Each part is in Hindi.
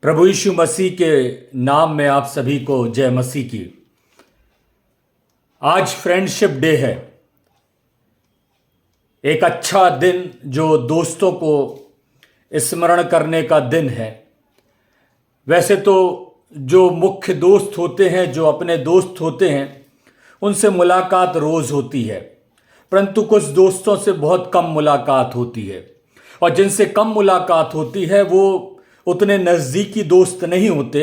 प्रभु यीशु मसीह के नाम में आप सभी को जय मसीह की। आज फ्रेंडशिप डे है, एक अच्छा दिन जो दोस्तों को स्मरण करने का दिन है। वैसे तो जो मुख्य दोस्त होते हैं, जो अपने दोस्त होते हैं, उनसे मुलाकात रोज़ होती है, परंतु कुछ दोस्तों से बहुत कम मुलाकात होती है। और जिनसे कम मुलाकात होती है वो उतने नज़दीकी दोस्त नहीं होते,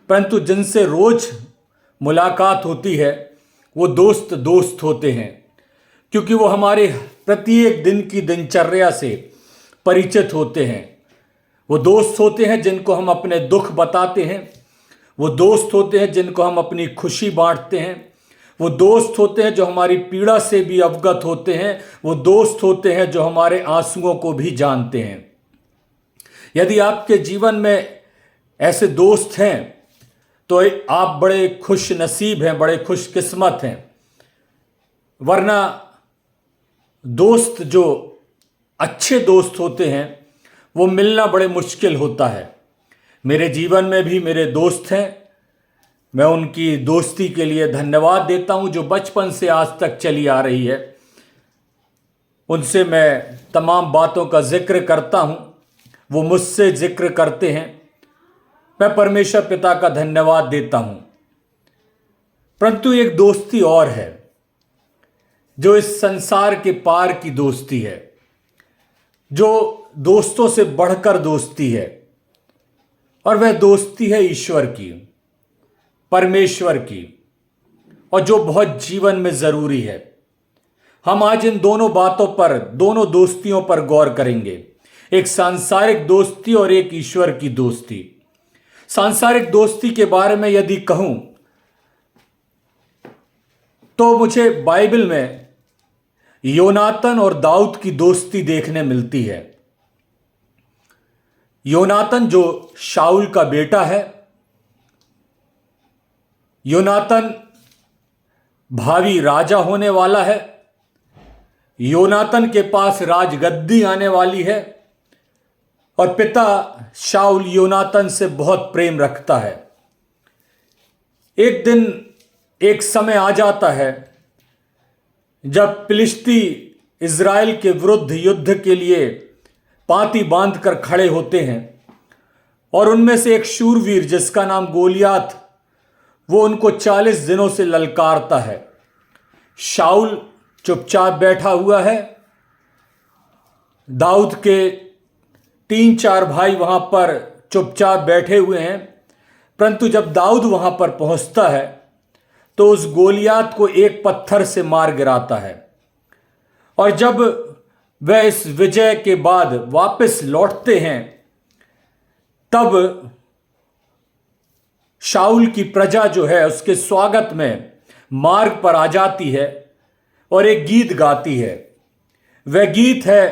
परंतु जिनसे रोज़ मुलाकात होती है वो दोस्त दोस्त होते हैं, क्योंकि वो हमारे प्रत्येक दिन की दिनचर्या से परिचित होते हैं। वो दोस्त होते हैं जिनको हम अपने दुख बताते हैं, वो दोस्त होते हैं जिनको हम अपनी खुशी बांटते हैं, वो दोस्त होते हैं जो हमारी पीड़ा से भी अवगत होते हैं, वो दोस्त होते हैं जो हमारे आंसुओं को भी जानते हैं। यदि आपके जीवन में ऐसे दोस्त हैं तो आप बड़े खुश नसीब हैं, बड़े खुशकिस्मत हैं। वरना दोस्त जो अच्छे दोस्त होते हैं वो मिलना बड़े मुश्किल होता है। मेरे जीवन में भी मेरे दोस्त हैं, मैं उनकी दोस्ती के लिए धन्यवाद देता हूं जो बचपन से आज तक चली आ रही है। उनसे मैं तमाम बातों का जिक्र करता हूं, वो मुझसे जिक्र करते हैं। मैं परमेश्वर पिता का धन्यवाद देता हूं। परंतु एक दोस्ती और है जो इस संसार के पार की दोस्ती है, जो दोस्तों से बढ़कर दोस्ती है, और वह दोस्ती है ईश्वर की, परमेश्वर की, और जो बहुत जीवन में जरूरी है। हम आज इन दोनों बातों पर, दोनों दोस्तियों पर गौर करेंगे, एक सांसारिक दोस्ती और एक ईश्वर की दोस्ती। सांसारिक दोस्ती के बारे में यदि कहूं तो मुझे बाइबल में योनातन और दाऊद की दोस्ती देखने मिलती है। योनातन जो शाऊल का बेटा है, योनातन भावी राजा होने वाला है, योनातन के पास राजगद्दी आने वाली है, और पिता शाऊल योनातन से बहुत प्रेम रखता है। एक दिन एक समय आ जाता है जब फिलिस्ती इज़राइल के विरुद्ध युद्ध के लिए पांति बांधकर खड़े होते हैं, और उनमें से एक शूरवीर जिसका नाम गोलियात, वो उनको 40 दिनों से ललकारता है। शाऊल चुपचाप बैठा हुआ है। दाऊद के 3-4 भाई वहां पर चुपचाप बैठे हुए हैं, परंतु जब दाऊद वहां पर पहुंचता है तो उस गोलियात को एक पत्थर से मार गिराता है। और जब वह इस विजय के बाद वापस लौटते हैं तब शाऊल की प्रजा जो है उसके स्वागत में मार्ग पर आ जाती है और एक गीत गाती है। वह गीत है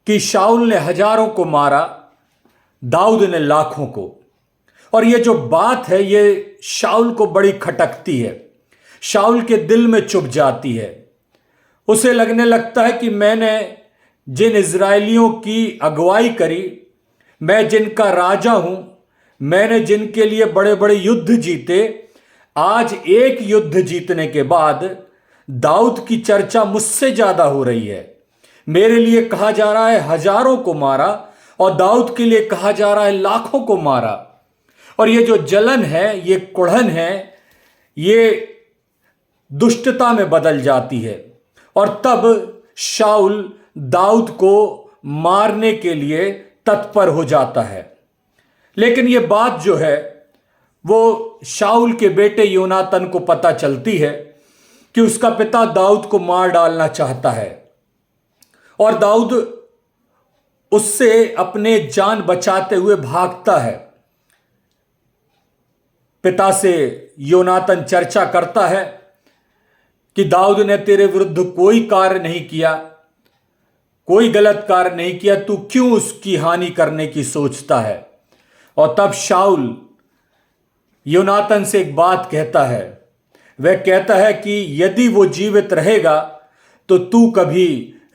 कि शाऊल ने हजारों को मारा, दाऊद ने लाखों को। और ये जो बात है ये शाऊल को बड़ी खटकती है, शाऊल के दिल में चुभ जाती है। उसे लगने लगता है कि मैंने जिन इज़राइलियों की अगुवाई करी, मैं जिनका राजा हूं, मैंने जिनके लिए बड़े बड़े युद्ध जीते, आज एक युद्ध जीतने के बाद दाऊद की चर्चा मुझसे ज्यादा हो रही है। मेरे लिए कहा जा रहा है हजारों को मारा, और दाऊद के लिए कहा जा रहा है लाखों को मारा। और ये जो जलन है, ये कुढ़न है, ये दुष्टता में बदल जाती है। और तब शाऊल दाऊद को मारने के लिए तत्पर हो जाता है। लेकिन ये बात जो है वो शाऊल के बेटे योनातन को पता चलती है कि उसका पिता दाऊद को मार डालना चाहता है, और दाऊद उससे अपने जान बचाते हुए भागता है। पिता से योनातन चर्चा करता है कि दाऊद ने तेरे विरुद्ध कोई कार्य नहीं किया, कोई गलत कार्य नहीं किया, तू क्यों उसकी हानि करने की सोचता है। और तब शाऊल योनातन से एक बात कहता है। वह कहता है कि यदि वो जीवित रहेगा तो तू कभी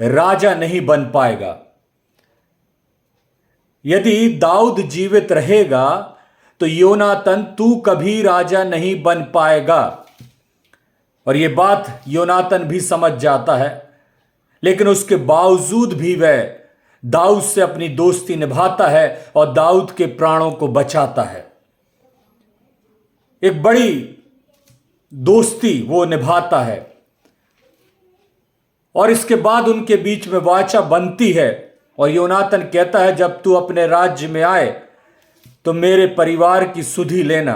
राजा नहीं बन पाएगा। यदि दाऊद जीवित रहेगा तो योनातन तू कभी राजा नहीं बन पाएगा। और यह बात योनातन भी समझ जाता है, लेकिन उसके बावजूद भी वह दाऊद से अपनी दोस्ती निभाता है और दाऊद के प्राणों को बचाता है। एक बड़ी दोस्ती वो निभाता है। और इसके बाद उनके बीच में वाचा बनती है और योनातन कहता है, जब तू अपने राज्य में आए तो मेरे परिवार की सुधि लेना।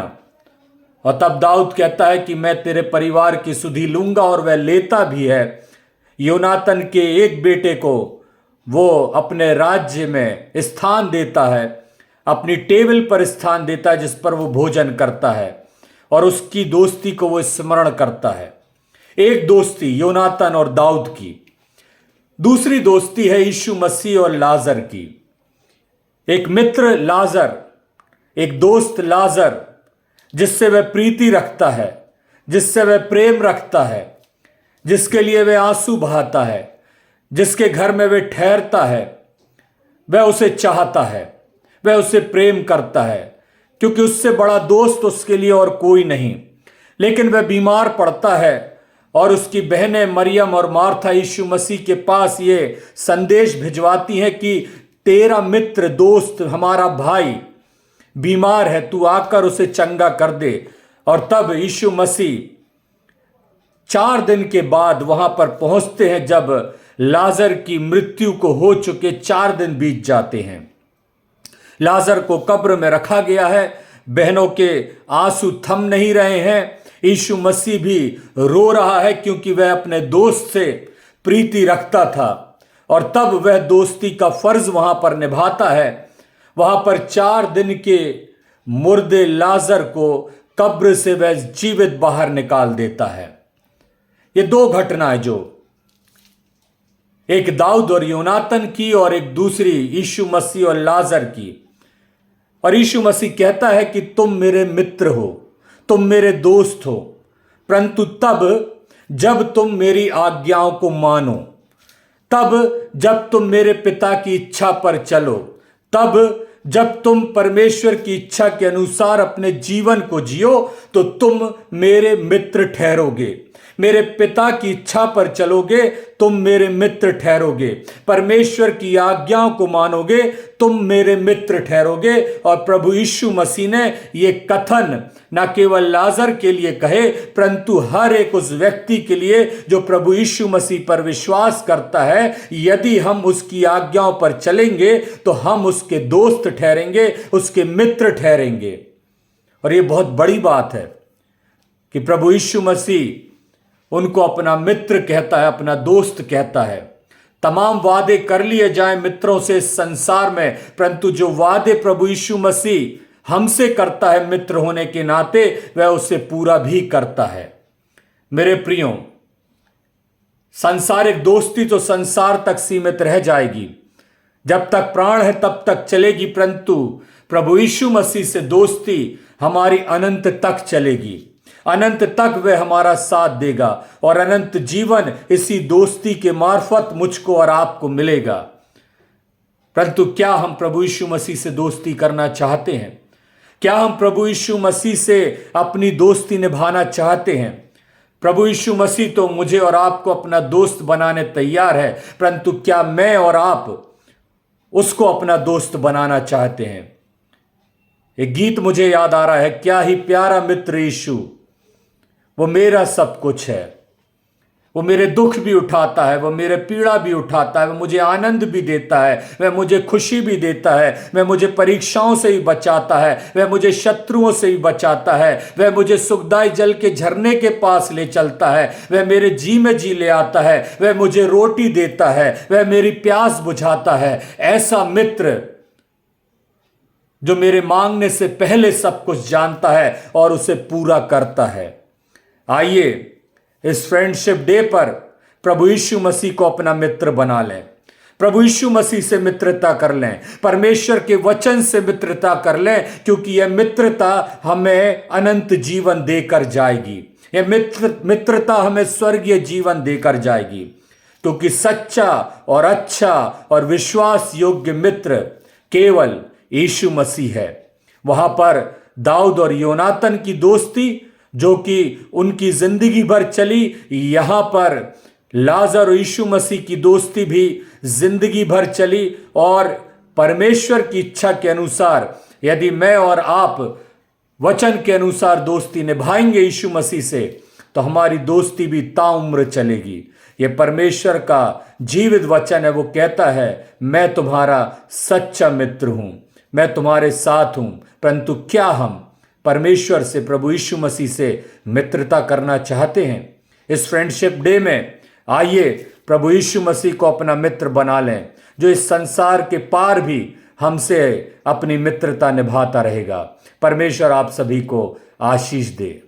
और तब दाऊद कहता है कि मैं तेरे परिवार की सुधि लूंगा, और वह लेता भी है। योनातन के एक बेटे को वो अपने राज्य में स्थान देता है, अपनी टेबल पर स्थान देता है जिस पर वो भोजन करता है, और उसकी दोस्ती को वो स्मरण करता है। एक दोस्ती योनातन और दाऊद की। दूसरी दोस्ती है यीशु मसीह और लाजर की। एक मित्र लाजर, एक दोस्त लाजर, जिससे वह प्रीति रखता है, जिससे वह प्रेम रखता है, जिसके लिए वह आंसू बहाता है, जिसके घर में वह ठहरता है, वह उसे चाहता है, वह उसे प्रेम करता है, क्योंकि उससे बड़ा दोस्त उसके लिए और कोई नहीं। लेकिन वह बीमार पड़ता है और उसकी बहनें मरियम और मार्था यीशु मसीह के पास ये संदेश भिजवाती हैं कि तेरा मित्र, दोस्त, हमारा भाई बीमार है, तू आकर उसे चंगा कर दे। और तब यीशु मसीह 4 दिन के बाद वहां पर पहुंचते हैं, जब लाजर की मृत्यु को हो चुके 4 दिन बीत जाते हैं। लाजर को कब्र में रखा गया है। बहनों के आंसू थम नहीं रहे हैं। यीशु मसीह भी रो रहा है, क्योंकि वह अपने दोस्त से प्रीति रखता था। और तब वह दोस्ती का फर्ज वहां पर निभाता है। वहां पर 4 दिन के मुर्दे लाजर को कब्र से वह जीवित बाहर निकाल देता है। ये 2 घटनाएं, जो एक दाऊद और योनातन की और एक दूसरी यीशु मसीह और लाजर की। और यीशु मसीह कहता है कि तुम मेरे मित्र हो, तुम मेरे दोस्त हो, परंतु तब जब तुम मेरी आज्ञाओं को मानो, तब जब तुम मेरे पिता की इच्छा पर चलो, तब जब तुम परमेश्वर की इच्छा के अनुसार अपने जीवन को जियो, तो तुम मेरे मित्र ठहरोगे। मेरे पिता की इच्छा पर चलोगे, तुम मेरे मित्र ठहरोगे। परमेश्वर की आज्ञाओं को मानोगे, तुम मेरे मित्र ठहरोगे। और प्रभु यीशु मसीह ने यह कथन न केवल लाजर के लिए कहे, परंतु हर एक उस व्यक्ति के लिए जो प्रभु यीशु मसीह पर विश्वास करता है। यदि हम उसकी आज्ञाओं पर चलेंगे तो हम उसके दोस्त ठहरेंगे, उसके मित्र ठहरेंगे। और यह बहुत बड़ी बात है कि प्रभु यीशु मसीह उनको अपना मित्र कहता है, अपना दोस्त कहता है। तमाम वादे कर लिए जाएं मित्रों से इस संसार में, परंतु जो वादे प्रभु यीशु मसीह हमसे करता है मित्र होने के नाते, वह उसे पूरा भी करता है। मेरे प्रियो, सांसारिक दोस्ती तो संसार तक सीमित रह जाएगी, जब तक प्राण है तब तक चलेगी, परंतु प्रभु यीशु मसीह से दोस्ती हमारी अनंत तक चलेगी। अनंत तक वह हमारा साथ देगा और अनंत जीवन इसी दोस्ती के मार्फत मुझको और आपको मिलेगा। परंतु क्या हम प्रभु यीशु मसीह से दोस्ती करना चाहते हैं? क्या हम प्रभु यीशु मसीह से अपनी दोस्ती निभाना चाहते हैं? प्रभु यीशु मसीह तो मुझे और आपको अपना दोस्त बनाने तैयार है, परंतु क्या मैं और आप उसको अपना दोस्त बनाना चाहते हैं? एक गीत मुझे याद आ रहा है, क्या ही प्यारा मित्र यीशु, वो मेरा सब कुछ है। वो मेरे दुख भी उठाता है, वो मेरे पीड़ा भी उठाता है, वह मुझे आनंद भी देता है, वह मुझे खुशी भी देता है, वह मुझे परीक्षाओं से भी बचाता है, वह मुझे शत्रुओं से भी बचाता है, वह मुझे सुखदाई जल के झरने के पास ले चलता है, वह मेरे जी में जी ले आता है, वह मुझे रोटी देता है, वह मेरी प्यास बुझाता है। ऐसा मित्र जो मेरे मांगने से पहले सब कुछ जानता है और उसे पूरा करता है। आइए इस फ्रेंडशिप डे पर प्रभु यीशु मसीह को अपना मित्र बना लें, प्रभु यीशु मसीह से मित्रता कर लें, परमेश्वर के वचन से मित्रता कर लें, क्योंकि यह मित्रता हमें अनंत जीवन देकर जाएगी। यह मित्रता हमें स्वर्गीय जीवन देकर जाएगी, क्योंकि सच्चा और अच्छा और विश्वास योग्य मित्र केवल यीशु मसीह है। वहां पर दाऊद और योनातन की दोस्ती जो कि उनकी जिंदगी भर चली, यहां पर लाजर और यीशु मसीह की दोस्ती भी जिंदगी भर चली। और परमेश्वर की इच्छा के अनुसार यदि मैं और आप वचन के अनुसार दोस्ती निभाएंगे यीशु मसीह से, तो हमारी दोस्ती भी ताउम्र चलेगी। यह परमेश्वर का जीवित वचन है। वो कहता है, मैं तुम्हारा सच्चा मित्र हूं, मैं तुम्हारे साथ हूं। परंतु क्या हम परमेश्वर से, प्रभु यीशु मसीह से मित्रता करना चाहते हैं? इस फ्रेंडशिप डे में आइए प्रभु यीशु मसीह को अपना मित्र बना लें, जो इस संसार के पार भी हमसे अपनी मित्रता निभाता रहेगा। परमेश्वर आप सभी को आशीष दे।